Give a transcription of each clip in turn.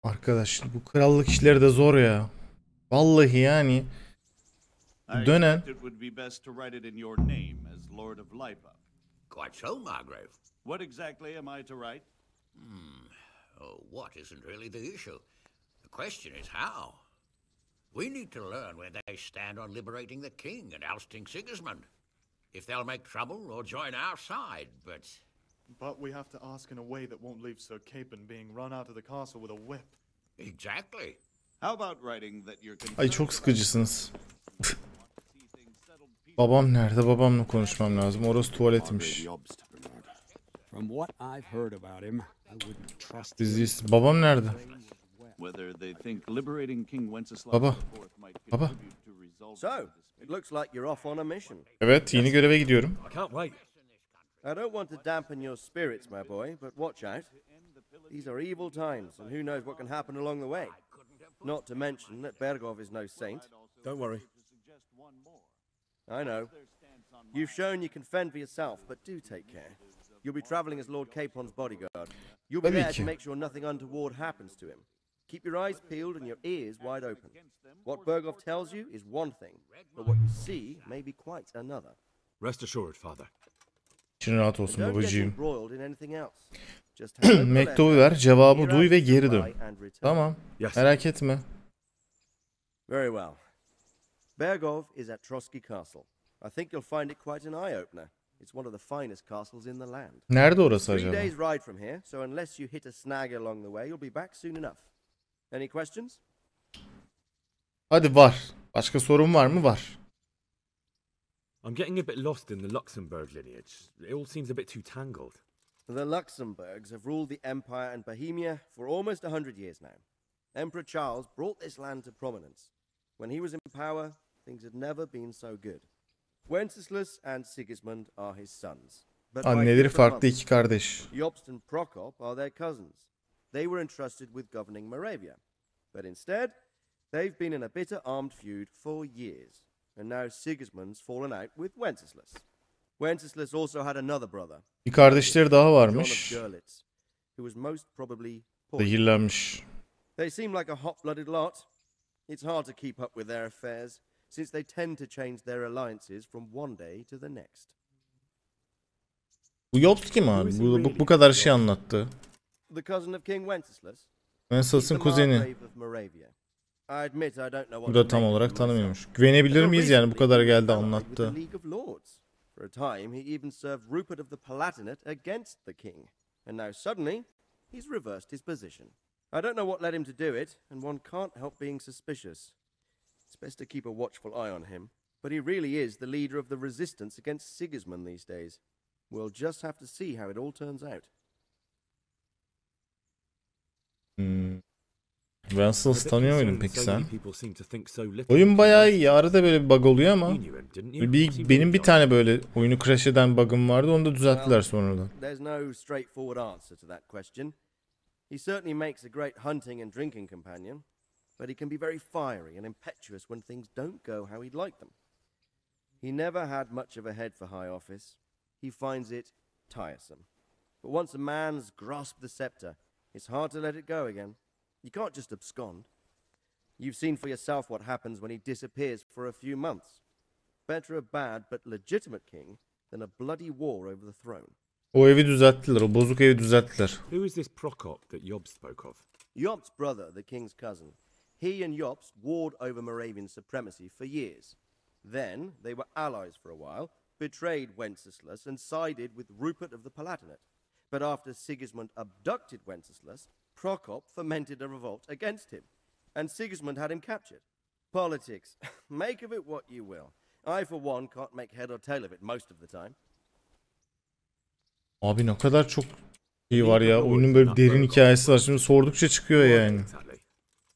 Arkadaş bu krallık işleri de zor ya. Vallahi yani dönen Quite so, Margrave. What exactly am I to write? Oh, what isn't really the issue. The question is how. We need to learn where they stand on liberating the king and ousting Sigismund. If they'll make trouble or join our side, but... But we have to ask in a way that won't leave Sir Capon being run out of the castle with a whip. Exactly. How about writing that you're... Ay çok sıkıcısınız. Babam nerede? Babamla konuşmam lazım. Orası tuvaletmiş. From what I've heard about him, I wouldn't trust Biz babam nerede? Baba. Baba. So, it looks like you're off on a mission. Evet, yeni göreve gidiyorum. I can't wait. I don't want to dampen your spirits, my boy, but watch out. These are evil times, and who knows what can happen along the way. Not to mention that Bergov is no saint. Don't worry. I know. You've shown you can fend for yourself, but do take care. You'll be traveling as Lord Capon's bodyguard. You'll be there to make sure nothing untoward happens to him. Keep your eyes peeled and your ears wide open. What Bergov tells you is one thing, but what you see may be quite another. Rest assured, father. İçin rahat olsun babacığım. Just Mektubu ver, cevabı duy ve geri dön. Tamam. Merak etme. Very well. Bergov is at Trotsky Castle. I think you'll find it quite an eye-opener. It's one of the finest castles in the land. Nerede orası acaba? 3 days ride from here, so unless you hit a snag along the way, you'll be back soon enough. Any questions? Hadi var. Başka sorun var mı? Var. I'm getting a bit lost in the Luxembourg lineage. It all seems a bit too tangled. The Luxembourgs have ruled the Empire and Bohemia for almost 100 years now. Emperor Charles brought this land to prominence. When he was in power, things had never been so good. Wenceslas and Sigismund are his sons. Anneleri farklı iki kardeş. Jobst and Prokop are their cousins. They were entrusted with governing Moravia. But instead, they've been in a bitter armed feud for years. And now Sigismund's fallen out with Wenceslas. Wenceslas also had another brother. Bir kardeşleri daha varmış. Who was most probably zehirlenmiş. They seem like a hot-blooded lot. It's hard to keep up with their affairs, since they tend to change their alliances from one day to the next. Bu Jobst kim abi? Bu kadar şey anlattı. The cousin of King Wenceslas. Wenceslas'ın kuzeni. Bu da tam olarak tanımıyormuş. Güvenebilir miyiz yani bu kadar geldi anlattı. For a time he even served Rupert of the Palatinate against the king. And now suddenly he's reversed his position. I don't know what led him to do it, and one can't help being suspicious. It's best to keep a watchful eye on him, but he really is the leader of the resistance against Sigismund these days. We'll just have to see how it all turns out. Wenceslas tanıyor muydun peki sen? Oyun bayağı iyi. Arada böyle bir bug oluyor ama benim bir tane böyle oyunu crash eden bug'ım vardı. Onu da düzelttiler sonradan. There's no straightforward answer to that question. He certainly makes a great hunting and drinking companion, but he can be very fiery and impetuous when things don't go how he'd like them. He never had much of a head for high office. He finds it tiresome. But once a man's grasped the scepter, it's hard to let it go again. You can't just abscond. You've seen for yourself what happens when he disappears for a few months. Better a bad but legitimate king than a bloody war over the throne. O evi düzelttiler. O bozuk evi düzelttiler. Who is this Prokop that Jobst spoke of? Jobst's brother, the king's cousin. He and Jobst warred over Moravian supremacy for years. Then they were allies for a while, betrayed Wenceslas and sided with Rupert of the Palatinate. But after Sigismund abducted Wenceslas, Prokop fomented a revolt against him, and Sigismund had him captured. Politics. Make of it what you will. I, for one, can't make head or tail of it most of the time. Abi ne kadar çok iyi var ya. Oyunun böyle derin hikayesi var. Şimdi sordukça çıkıyor yani.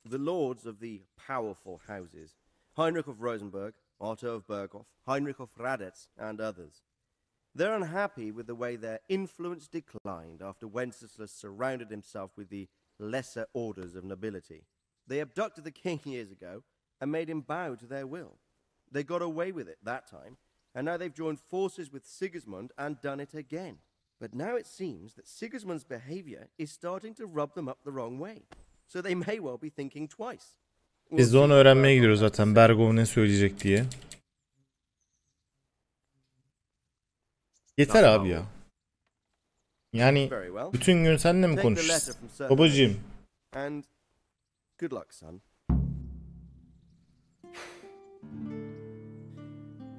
The lords of the powerful houses, Heinrich of Rosenberg, Otto of Berghof, Heinrich of Radetz, and others. They're unhappy with the way their influence declined after Wenceslas surrounded himself with the lesser orders of nobility. They abducted the king years ago and made him bow to their will. They got away with it that time, and now they've joined forces with Sigismund and done it again. But now it seems that Sigismund's behavior is starting to rub them up the wrong way. so they may well be thinking twice. Biz de onu öğrenmeye gidiyoruz zaten. Bergov ne söyleyecek diye. Yeter abi ya. Yani bütün gün seninle mi konuşacağız? Babacığım. And good luck, son.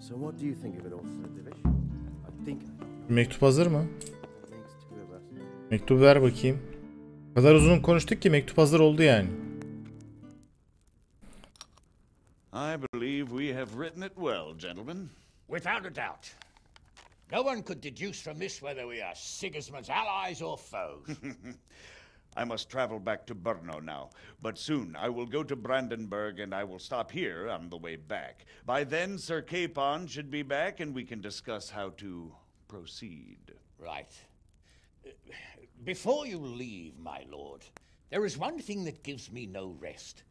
So what do you think of it all, Sir Divish? I think Mektup hazır mı? Mektubu ver bakayım. O kadar uzun konuştuk ki mektup hazır oldu yani. I believe we have written it well, gentlemen. Without a doubt. No one could deduce from this whether we are Sigismund's allies or foes. I must travel back to Brno now, but soon I will go to Brandenburg and I will stop here on the way back. By then, Sir Capon should be back and we can discuss how to proceed. Right. Before you leave, my lord, there is one thing that gives me no rest.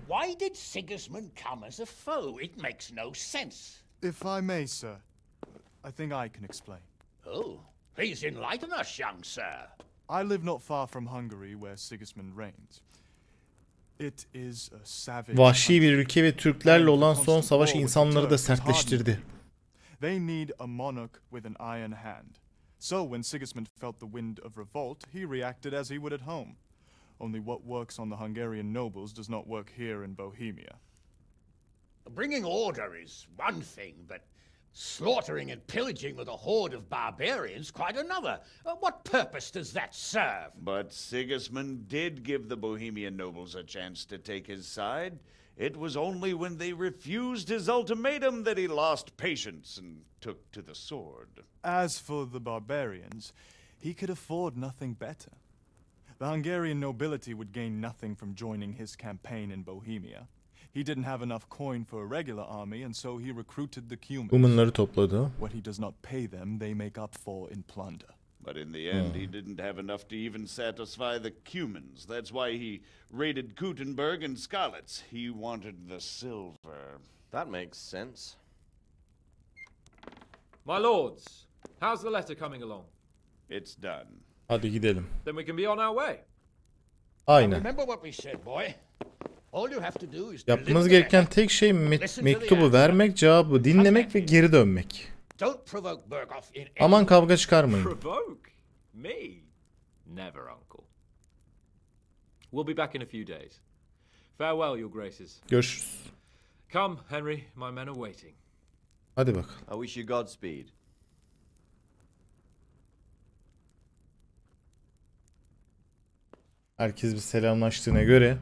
Why did Sigismund come as a foe? It makes no sense. If I may, sir, I think I can explain. Oh, please enlighten us, young sir. I live not far from Hungary, where Sigismund reigns. It is a savage. Vahşi bir ülke ve Türklerle olan son savaş insanları da sertleştirdi. They need a monarch with an iron hand. So when Sigismund felt the wind of revolt, he reacted as he would at home. Only what works on the Hungarian nobles does not work here in Bohemia. Bringing order is one thing, but slaughtering and pillaging with a horde of barbarians quite another. What purpose does that serve? But Sigismund did give the Bohemian nobles a chance to take his side. It was only when they refused his ultimatum that he lost patience and took to the sword. As for the barbarians, he could afford nothing better. The Hungarian nobility would gain nothing from joining his campaign in Bohemia. He didn't have enough coin for a regular army, and so he recruited the Cumans. Kumanları topladı. What he does not pay them, they make up for in plunder. But in the end, he didn't have enough to even satisfy the Cumans. That's why he raided Kuttenberg and Skalitz. He wanted the silver. That makes sense. My lords, how's the letter coming along? It's done. Hadi gidelim. Then we can be on our way. Aynen. Remember what we said, boy. All you have to do is Yapmanız gereken tek şey mektubu vermek, cevabı dinlemek ve geri dönmek. Don't provoke Berghoff in Aman kavga çıkarmayın. Provoke? Me? Never, uncle. We'll be back in a few days. Farewell, your graces. Görüşürüz. Come, Henry, my men are waiting. Hadi bak. I wish you Godspeed. Herkes bir selamlaştığına göre.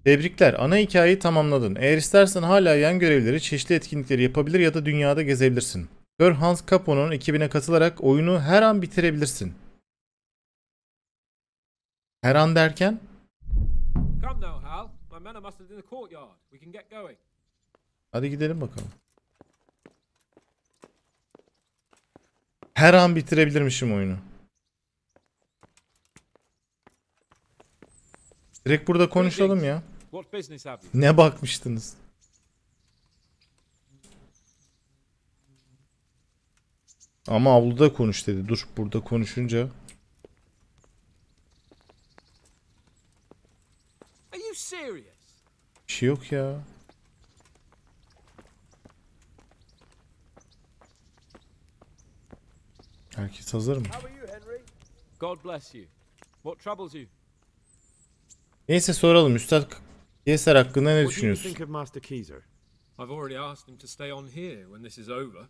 Tebrikler, ana hikayeyi tamamladın. Eğer istersen hala yan görevleri, çeşitli etkinlikleri yapabilir ya da dünyada gezebilirsin. Sir Hans Capone'un ekibine katılarak oyunu her an bitirebilirsin. Her an derken? Come now, Hal. My men are mustered in the courtyard. We can get going. Hadi gidelim bakalım. Her an bitirebilirmişim oyunu. Direkt burada konuşalım ya. What business have you? Ne bakmıştınız? Ama avluda konuş dedi. Dur, burada konuşunca. Are you serious? Bir şey yok ya. Herkes hazır mı? God bless you. What troubles you? Neyse soralım. Üstad Yeser hakkında ne What do you think düşünüyorsun? of Master Keezer? I've already asked him to stay on here when this is over.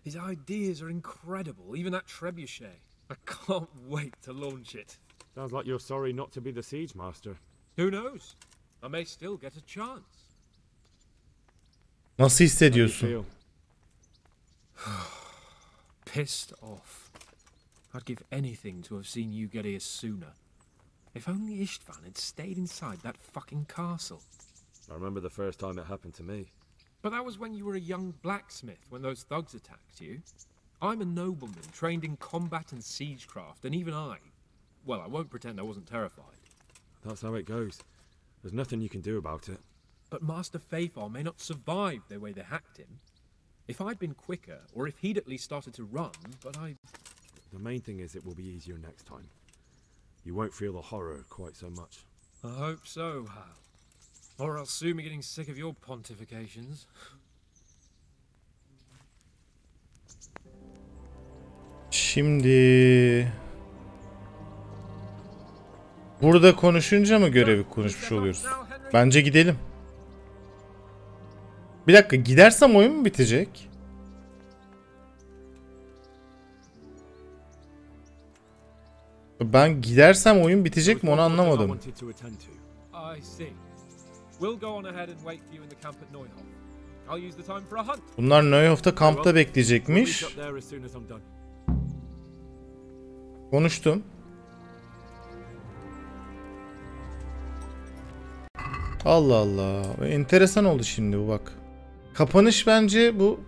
His ideas are incredible, even that trebuchet. I can't wait to launch it. Sounds like you're sorry not to be the siege master. Who knows? I may still get a chance. Nasıl How do you hissediyorsun? feel? Pissed off. I'd give anything to have seen you get here sooner. If only Istvan had stayed inside that fucking castle. I remember the first time it happened to me. But that was when you were a young blacksmith, when those thugs attacked you. I'm a nobleman, trained in combat and siegecraft, and even well, I won't pretend I wasn't terrified. That's how it goes. There's nothing you can do about it. But Master Faithar may not survive the way they hacked him. If I'd been quicker, or if he'd at least started to run, but The main thing is it will be easier next time. you won't feel the horror quite so much. I hope so, Hal. Or I'll soon be getting sick of your pontifications. Şimdi burada konuşunca mı görevi konuşmuş oluyoruz? Bence gidelim. Bir dakika, gidersem oyun mu bitecek? Ben gidersem oyun bitecek mi onu anlamadım. I see. We'll go on ahead and wait for you in the camp at Neuhof. I'll use the time for a hunt. Bunlar Neuhof'ta kampta bekleyecekmiş. Konuştum. Allah Allah. Enteresan oldu şimdi bu bak. Kapanış bence bu.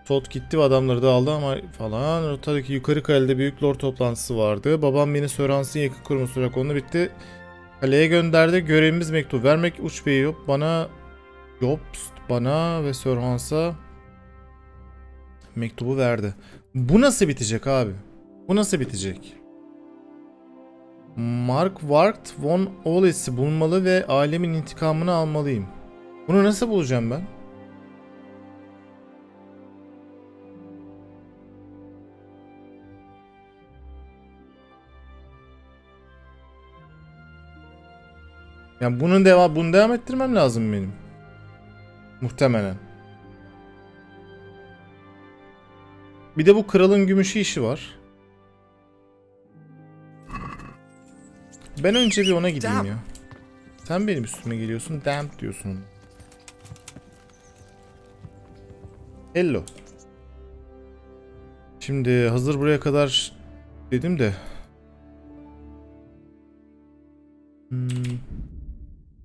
Tot gitti ve adamları da aldı ama falan. Rotadaki yukarı kalede büyük lord toplantısı vardı. Babam beni Sir Hans'ın yakın koruması olarak onu bitti. Kaleye gönderdi. Görevimiz mektup vermek. Uç beyi yok. Bana ve Sir Hans'a mektubu verdi. Bu nasıl bitecek abi? Bu nasıl bitecek? Mark Wart von Oles'i bulmalı ve ailemin intikamını almalıyım. Bunu nasıl bulacağım ben? Yani bunu devam ettirmem lazım benim. Muhtemelen. Bir de bu kralın gümüşü işi var. Ben önce bir ona gideyim ya. Sen benim üstüme geliyorsun. Damn diyorsun. Hello. Şimdi hazır buraya kadar dedim de.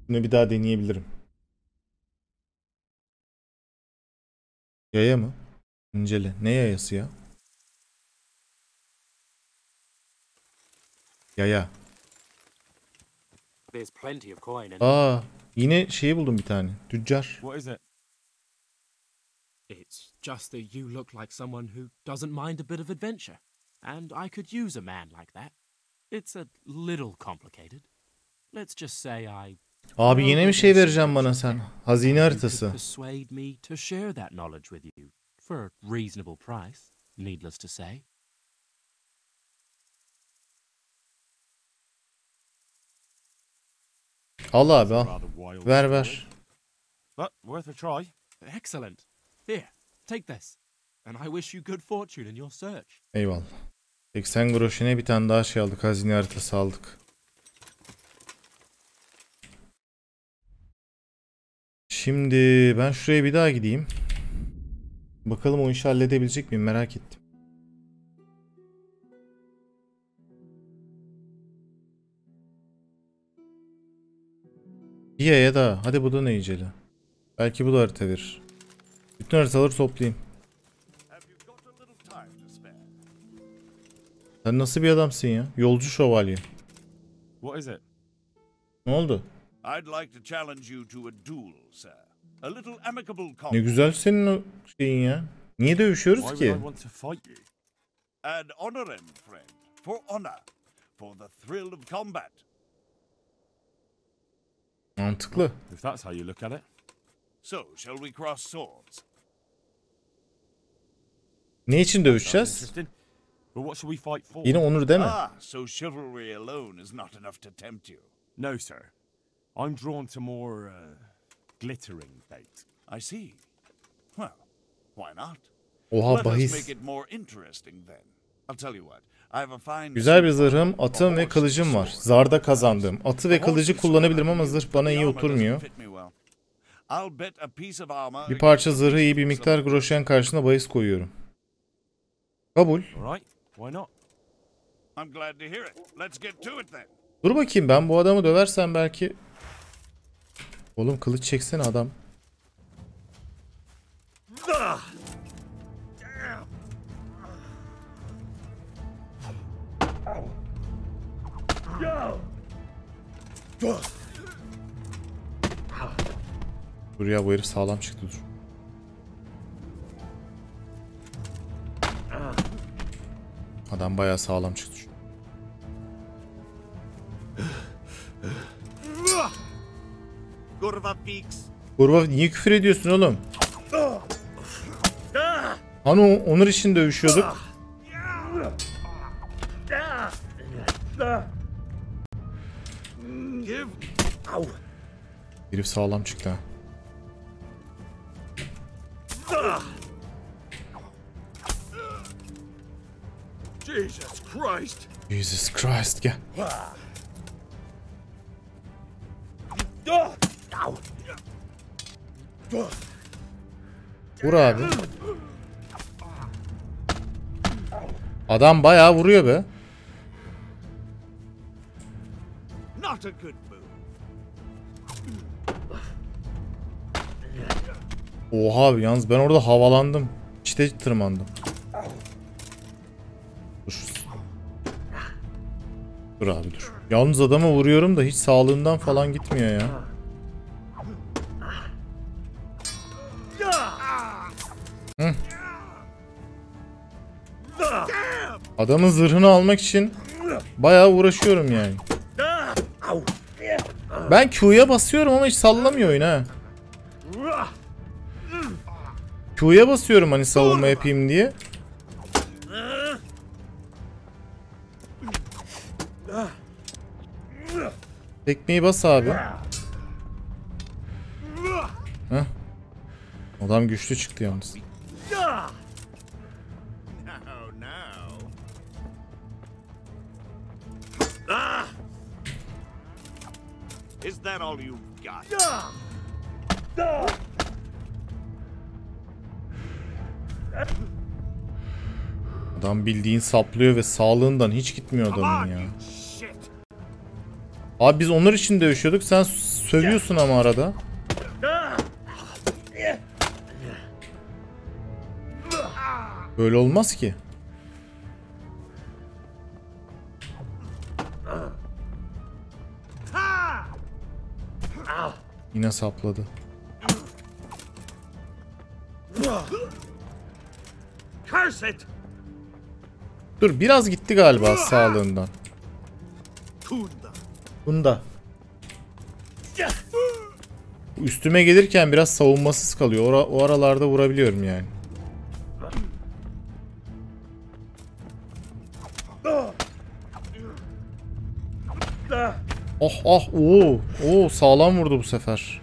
Bunu bir daha deneyebilirim. Yaya mı? İncele. Ne yayası ya? Yaya. Aa, yine şeyi buldum bir tane. Tüccar. What is it? It's just that you look like someone who doesn't mind a bit of adventure. And I could use a man like that. It's a little complicated. Let's just say I... Abi yine bir şey vereceğim bana sen. Hazine haritası. Persuade me to share that knowledge with you for a reasonable price, needless to say. Al abi al. Ver. But worth a try. Excellent. Here, take this. And I wish you good fortune in your search. Eyvallah. 80 groşine bir tane daha şey aldık. Hazine haritası aldık. Şimdi ben şuraya bir daha gideyim. Bakalım o işi halledebilecek miyim, merak ettim. Bir yaya daha. Hadi bu da ne iyiceli. Belki bu da harita verir. Bütün haritaları toplayayım. Sen nasıl bir adamsın ya? Yolcu şövalye. What is it? Ne oldu? I'd like to challenge you to a duel, sir. A little amicable combat. Ne güzel senin o şeyin ya. Niye dövüşüyoruz Why ki? would I want to fight you? Ad honorem, friend. For honor. For the thrill of combat. Mantıklı. If that's how you look at it. So, shall we cross swords? Ne için dövüşeceğiz? Interesting. But what should we fight for? Yine onur deme. So chivalry alone is not enough to tempt you. No, sir. I'm drawn to more glittering fate. I see. Well, why not? Oha, Let us bahis. make it more interesting then. I'll tell you what. I have a fine... Güzel bir zırhım, atım ve kılıcım var. Zarda kazandım. Atı ve kılıcı kullanabilirim ama zırh bana iyi oturmuyor. Bir parça zırhı iyi bir miktar groşen karşısında bahis koyuyorum. Kabul. Dur bakayım, ben bu adamı döversem belki... Oğlum kılıç çeksene adam. Dur ya, bu herif sağlam çıktı, dur. Adam bayağı sağlam çıktı. Kurva niye küfür ediyorsun oğlum? Hani Onur için dövüşüyorduk. Herif sağlam çıktı ha. Jesus Christ gel. Vur abi. Adam bayağı vuruyor be. Oha abi, yalnız ben orada havalandım. İşte tırmandım. Dur. Dur abi dur. Yalnız adama vuruyorum da hiç sağlığından falan gitmiyor ya. Hı. Adamın zırhını almak için bayağı uğraşıyorum yani. Ben Q'ya basıyorum ama hiç sallamıyor oyun ha. Q'ya basıyorum hani savunma yapayım diye. Tekmeyi bas abi. Heh. Adam güçlü çıktı yalnız. Is that all you've got? Adam bildiğin saplıyor ve sağlığından hiç gitmiyor adamın ya. Abi biz onlar için dövüşüyorduk. Sen sövüyorsun ama arada. Böyle olmaz ki. Yine sapladı. Dur biraz gitti galiba sağlığından. Bunda. Üstüme gelirken biraz savunmasız kalıyor. O aralarda vurabiliyorum yani. Oh oh oo sağlam vurdu bu sefer.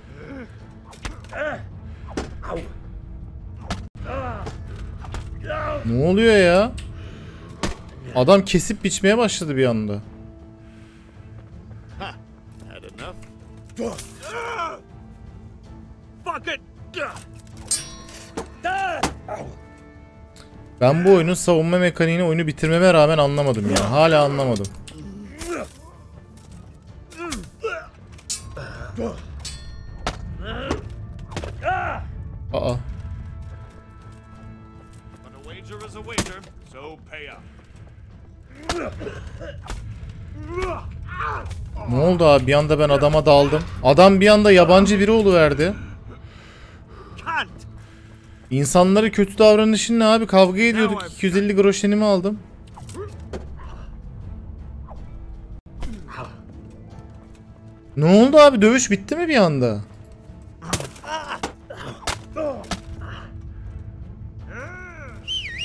Ne oluyor ya? Adam kesip biçmeye başladı bir anda. Ben bu oyunun savunma mekaniğini oyunu bitirmeme rağmen anlamadım ya. Hala anlamadım. Aa. Ne oldu abi? Bir anda ben adama daldım. Adam bir anda yabancı biri oluverdi. İnsanlara kötü davranışın ne abi? Kavga ediyorduk. 250 groşenimi aldım. Ne oldu abi? Dövüş bitti mi bir anda?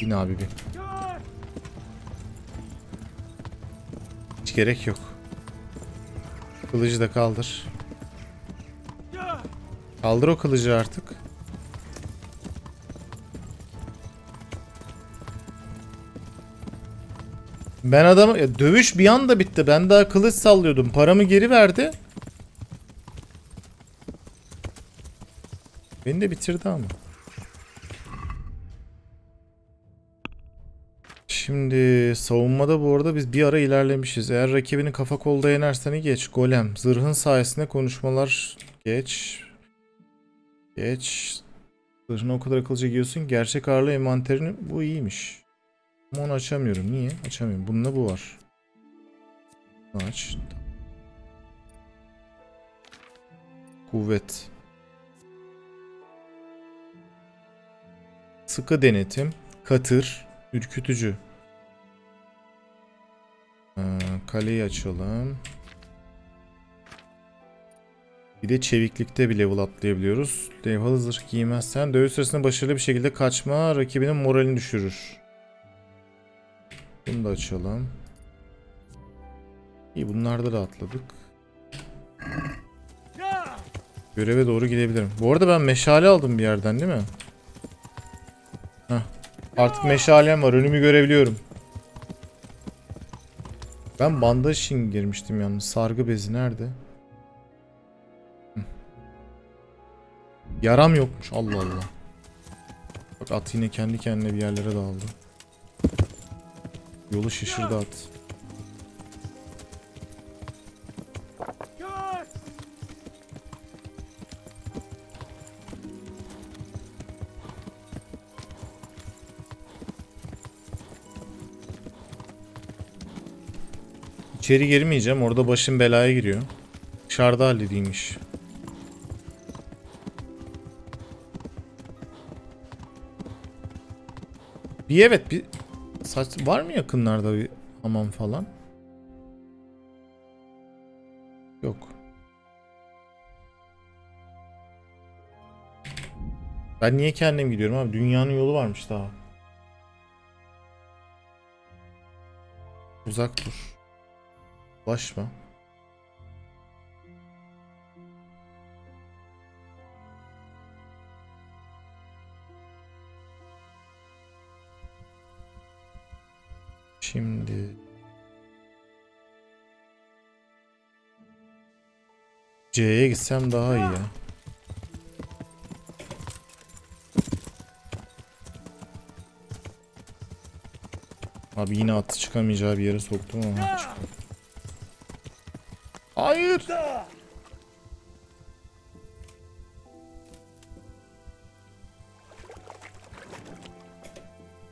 Yine abi bir. Hiç gerek yok. Kılıcı da kaldır. Kaldır o kılıcı artık. Ben adamı... Ya, dövüş bir anda bitti. Ben daha kılıç sallıyordum. Paramı geri verdi. Beni de bitirdi ama. Şimdi savunmada bu arada biz bir ara ilerlemişiz. Eğer rakibini kafa kolda yenersen geç. Golem. Zırhın sayesinde konuşmalar geç. Geç. Zırhını o kadar akıllıca giyiyorsun. Gerçek ağırlığı envanterini. Bu iyiymiş. Ama onu açamıyorum. Niye? Açamıyorum. Bununla bu var. Aç. Kuvvet. Sıkı denetim. Katır. Ürkütücü. kaleyi açalım. Bir de çeviklikte bir level atlayabiliyoruz. Level zırh giymezsen dövüş sırasında başarılı bir şekilde kaçma rakibinin moralini düşürür. Bunu da açalım. İyi, bunlarda da atladık. Göreve doğru gidebilirim. Bu arada ben meşale aldım bir yerden değil mi? Heh. Artık meşalem var. Önümü görebiliyorum. Ben bandaj için girmiştim yalnız. Sargı bezi nerede? Yaram yokmuş. Allah Allah. Bak at yine kendi kendine bir yerlere dağıldı. Yolu şişirdi at. İçeri girmeyeceğim. Orada başım belaya giriyor. Dışarıda hallediymiş. Bir saç var mı yakınlarda bir hamam falan? Yok. Ben niye kendim gidiyorum abi? Dünyanın yolu varmış daha. Uzak dur. Ulaşma. Şimdi C'ye gitsem daha iyi ya. Abi yine atı çıkamayacağı bir yere soktum ama. Hayır.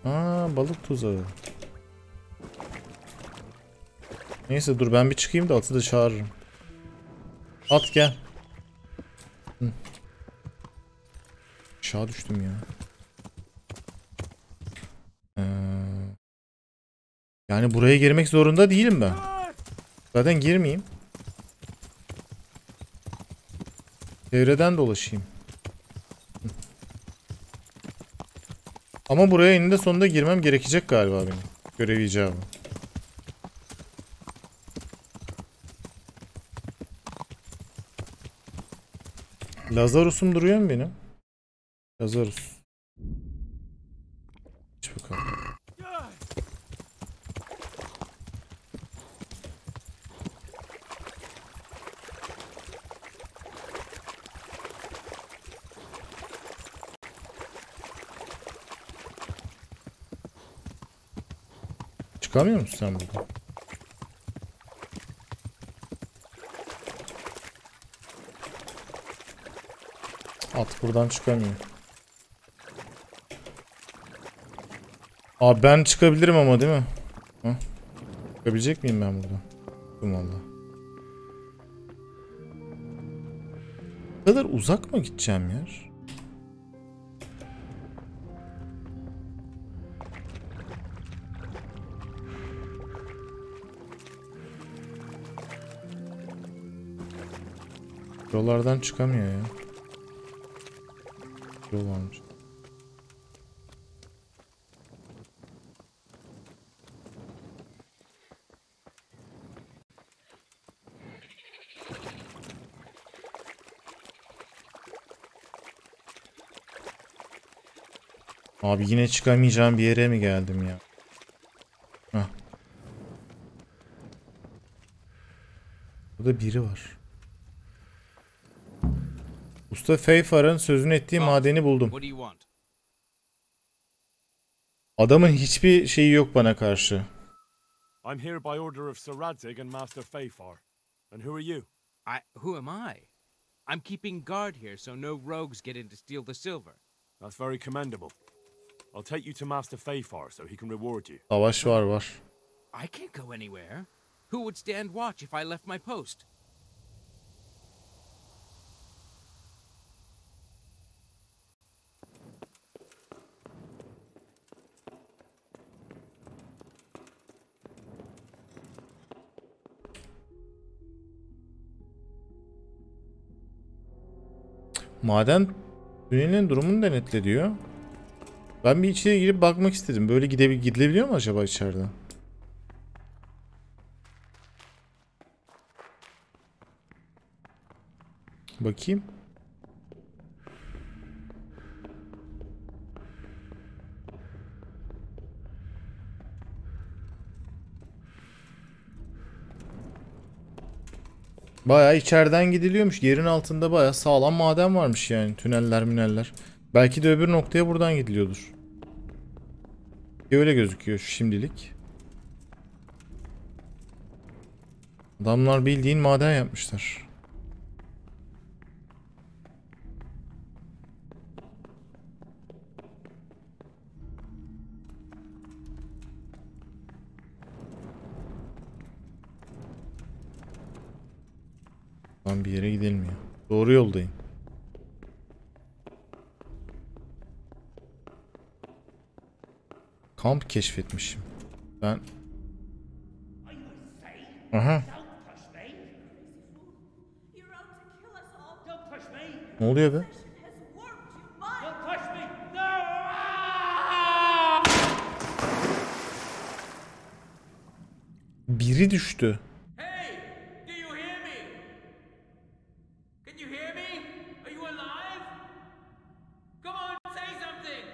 Aa, balık tuzağı. Neyse dur ben bir çıkayım da atı da çağırırım. At gel. Hı. Aşağı düştüm ya. Yani buraya girmek zorunda değilim ben. Zaten girmeyeyim. Çevreden dolaşayım. Hı. Ama buraya eninde sonunda girmem gerekecek galiba benim. Görev icabı. Lazarus'um duruyor mu benim? Lazarus. Hiç bakalım. Çıkamıyor musun sen burada? At buradan çıkamıyor. Abi ben çıkabilirim ama değil mi? Hı? Çıkabilecek miyim ben buradan? Valla. Bu kadar uzak mı gideceğim yer? Yollardan çıkamıyor ya. Yol varmış. Abi yine çıkamayacağım bir yere mi geldim ya? Heh. Burada biri var. Usta Feyfar'ın sözünü ettiği madeni buldum. Adamın hiçbir şeyi yok bana karşı. I'm here by order of Sir Radzig and Master Feyfar. And who are you? Who am I? I'm keeping guard here so no rogues get in to steal the silver. That's very commendable. I'll take you to Master Feyfar so he can reward you. Savaş var. I can't go anywhere. Who would stand watch if I left my post? Maden tünelinin durumunu denetle diyor. Ben bir içeri girip bakmak istedim. Böyle gidilebiliyor mu acaba içeride? Bakayım. Bayağı içeriden gidiliyormuş. Yerin altında bayağı sağlam maden varmış yani. Tüneller, müneller. Belki de öbür noktaya buradan gidiliyordur. Öyle gözüküyor şimdilik. Adamlar bildiğin maden yapmışlar. Bir yere gidilmiyor. Doğru yoldayım. Kamp keşfetmişim. Ben... Aha. Ne oluyor be? Biri düştü.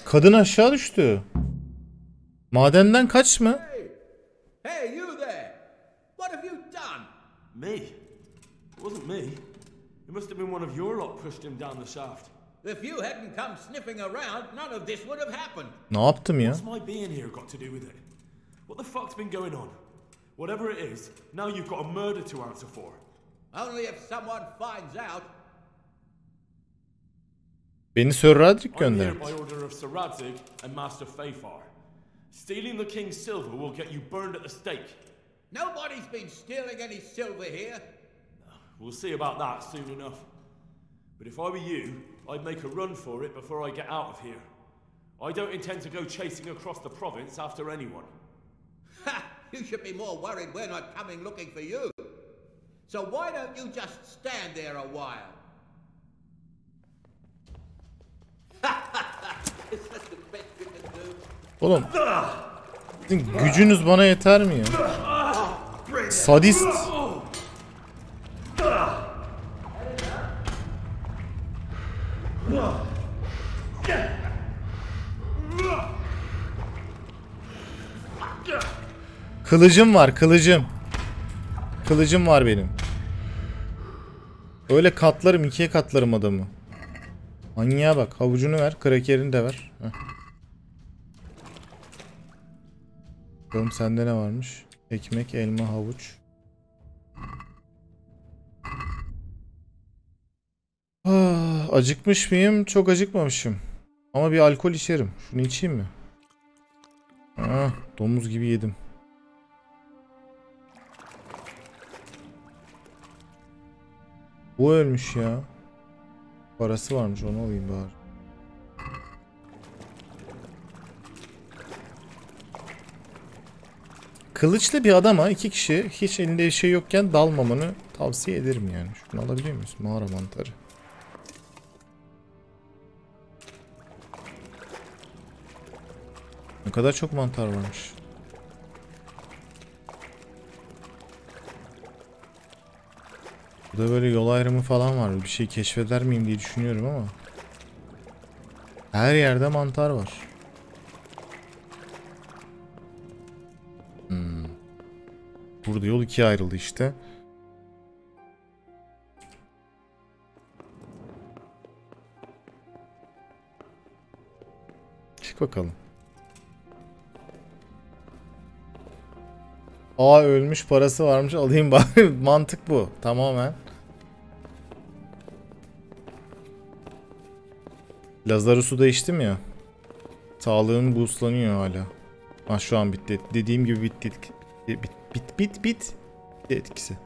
Kadın aşağı düştü. Madenden kaç mı? Hey, you there! What have you done? Me? It wasn't me. It must have been one of your lot pushed him down the shaft. If you hadn't come sniffing around, none of this would have happened. Ne yaptım ya? What's my being here got to do with it? What the fuck's been going on? Whatever it is, now you've got a murder to answer for. Only if someone finds out. Beni Sir Roderick I'm here gönderdi. by order of Sir Radzig and Master Fafar. Stealing the king's silver will get you burned at the stake. Nobody's been stealing any silver here. We'll see about that soon enough. But if I were you, I'd make a run for it before I get out of here. I don't intend to go chasing across the province after anyone. Ha! You should be more worried we're not coming looking for you. So why don't you just stand there a while? Is that the best you can do? Oğlum. Sizin gücünüz bana yeter mi ya? Sadist. Kılıcım var, kılıcım. Kılıcım var benim. Öyle katlarım, ikiye katlarım adamı. Manyağa bak, havucunu ver, krakerini de ver. Heh. Bakalım sende ne varmış? Ekmek, elma, havuç. Acıkmış mıyım? Çok acıkmamışım. Ama bir alkol içerim. Şunu içeyim mi? Domuz gibi yedim. Bu ölmüş ya. Parası varmış, onu alayım bari. Kılıçlı bir adama iki kişi hiç elinde bir şey yokken dalmamanı tavsiye ederim yani. Şunu alabiliyor muyuz? Mağara mantarı. Ne kadar çok mantar varmış. Burada böyle yol ayrımı falan var. Bir şey keşfeder miyim diye düşünüyorum ama. Her yerde mantar var. Burada yol ikiye ayrıldı işte. Çık bakalım. Ölmüş, parası varmış, alayım bari. Mantık bu tamamen. Lazarus'u da içtim ya. Sağlığım boostlanıyor hala. Şu an bitti. Dediğim gibi bitti. Bit etkisi.